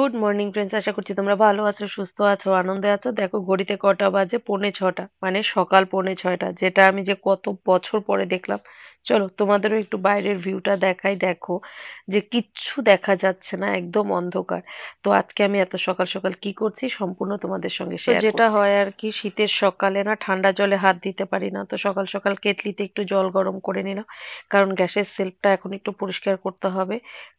Good morning friends, আশা করছি তোমরা ভালো আছো, সুস্থ আছো, আনন্দে আছো। দেখো ঘড়িতে কটা বাজে, 5:45, মানে সকাল 5:45, যেটা আমি যে কত বছর পরে দেখলাম। চলো তোমাদেরও একটু বাইরের ভিউটা দেখাই। দেখো যে কিচ্ছু দেখা যাচ্ছে না, একদম অন্ধকার। তো আজকে আমি এত সকাল সকাল কি করছি সম্পূর্ণ তোমাদের সঙ্গে শেয়ার করছি। তো যেটা হয় আর কি, শীতের সকালে না ঠান্ডা জলে হাত দিতে পারি না, তো সকাল সকাল কেটলিতে একটু জল গরম করে নিলাম, কারণ গ্যাসের সেলফটা এখন একটু পরিষ্কার করতে হবে।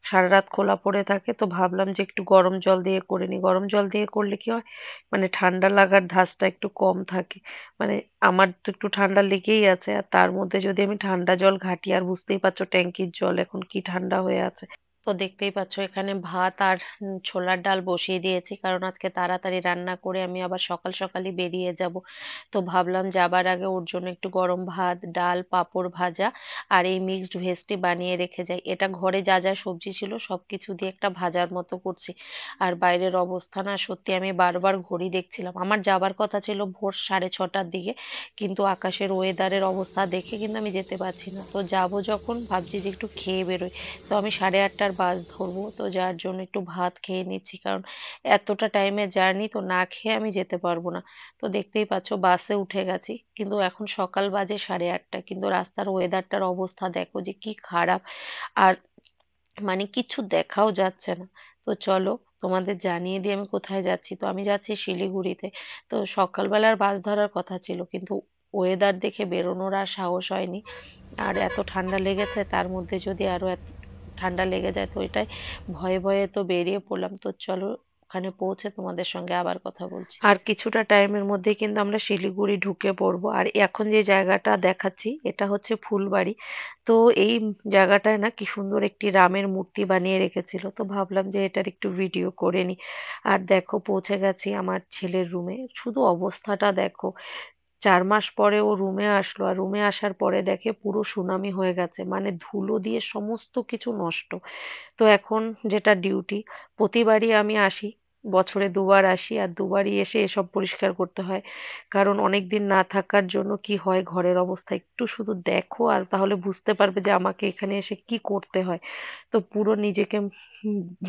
সারারাত খোলা পড়ে থাকে, তো ভাবলাম যে একটু গরম জল দিয়ে করে নিই। গরম জল দিয়ে করলে কি হয়, মানে ঠান্ডা লাগার ধাঁচটা একটু কম থাকে। মানে আমার তো একটু ঠান্ডা লেগেই আছে, আর তার মধ্যে যদি আমি ঠান্ডা জল ঘাঁটি, আর বুঝতেই পারছো ট্যাঙ্কির জল এখন কি ঠান্ডা হয়ে আছে। তো দেখতেই পাচ্ছ এখানে ভাত আর ছোলার ডাল বসিয়ে দিয়েছি, কারণ আজকে তাড়াতাড়ি রান্না করে আমি আবার সকাল সকালই বেরিয়ে যাব। তো ভাবলাম যাবার আগে ওর জন্য একটু গরম ভাত, ডাল, পাঁপড় ভাজা আর এই মিক্সড ভেজটি বানিয়ে রেখে যাই। এটা ঘরে যা যা সবজি ছিল সবকিছু দিয়ে একটা ভাজার মতো করছি। আর বাইরের অবস্থা না সত্যি, আমি বারবার ঘড়ি দেখছিলাম। আমার যাবার কথা ছিল ভোর 6:30টার দিকে, কিন্তু আকাশের ওয়েদারের অবস্থা দেখে কিন্তু আমি যেতে পারছি না। তো যাব যখন, ভাবছি যে একটু খেয়ে বেরোই। তো আমি 8:30টার বাস ধরবো, তো যার জন্য একটু ভাত খেয়ে নিচ্ছি, কারণ এতটা টাইমের জার্নি, তো না খেয়ে আমি যেতে পারবো না। তো দেখতেই পাচ্ছ বাসে উঠে গেছি, কিন্তু এখন সকাল বাজে 8:30, কিন্তু রাস্তার ওয়েদারটার অবস্থা দেখো যে কি খারাপ। আর মানে কিছু দেখাও যাচ্ছে না। তো চলো তোমাদের জানিয়ে দিই আমি কোথায় যাচ্ছি। তো আমি যাচ্ছি শিলিগুড়িতে। তো সকালবেলার বাস ধরার কথা ছিল, কিন্তু ওয়েদার দেখে বেরোনোর আর সাহস হয়নি। আর এত ঠান্ডা লেগেছে, তার মধ্যে যদি আরো এত ঠান্ডা লেগে যায়, তো এটাই ভয়ে ভয়ে তো বেরিয়ে পড়লাম। তো চলো ওখানে পৌঁছে তোমাদের সঙ্গে আবার কথা বলছি। আর কিছুটা টাইমের মধ্যে কিন্তু আমরা শিলিগুড়ি ঢুকে পড়বো। আর এখন যে জায়গাটা দেখাচ্ছি এটা হচ্ছে ফুলবাড়ি। তো এই জায়গাটায় না কি সুন্দর একটি রামের মূর্তি বানিয়ে রেখেছিল, তো ভাবলাম যে এটার একটু ভিডিও করে নি। আর দেখো পৌঁছে গেছি আমার ছেলের রুমে, শুধু অবস্থাটা দেখো। 4 মাস পরে ও রুমে আসলো, আর রুমে আসার পরে দেখে পুরো সুনামি হয়ে গেছে, মানে ধুলো দিয়ে সমস্ত কিছু নষ্ট। তো এখন যেটা ডিউটি, প্রতিবারই আমি আসি, বছরে 2বার আসি, আর 2বারই এসে এসব পরিষ্কার করতে হয়। কারণ অনেকদিন না থাকার জন্য কি হয়, ঘরের অবস্থা একটু শুধু দেখো, আর তাহলে বুঝতে পারবে যে আমাকে এখানে এসে কি করতে হয়। তো পুরো নিজেকে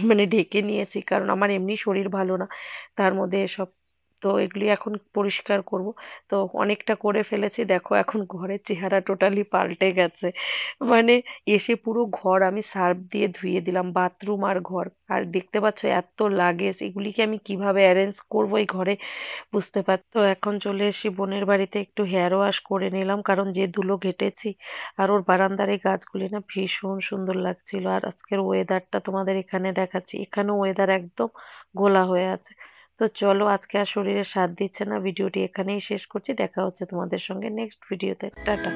মানে ঢেকে নিয়েছি, কারণ আমার এমনি শরীর ভালো না, তার মধ্যে এসব। তো এগুলি এখন পরিষ্কার করব। তো অনেকটা করে ফেলেছি, দেখো এখন ঘরের চেহারা টোটালি পাল্টে গেছে। মানে এসে পুরো ঘর আমি সার্ফ দিয়ে ধুয়ে দিলাম, বাথরুম আর ঘর। আর দেখতে পাচ্ছ এত লাগেজ, এগুলিকে আমি কিভাবে অ্যারেঞ্জ করবো এই ঘরে, বুঝতে পার। তো এখন চলে এসেছি বোনের বাড়িতে, একটু হেয়ার ওয়াশ করে নিলাম, কারণ যে ধুলো ঘেটেছি। আর ওর বারান্দার এই গাছগুলি না ভীষণ সুন্দর লাগছিল। আর আজকের ওয়েদারটা তোমাদের এখানে দেখাচ্ছি, এখানে ওয়েদার একদম ঘোলা হয়ে আছে। তো চলো আজকে আর শরীরে সাথ দিচ্ছে না, ভিডিওটি এখানেই শেষ করছি। দেখা হচ্ছে তোমাদের সঙ্গে নেক্সট ভিডিওতে। টাটা।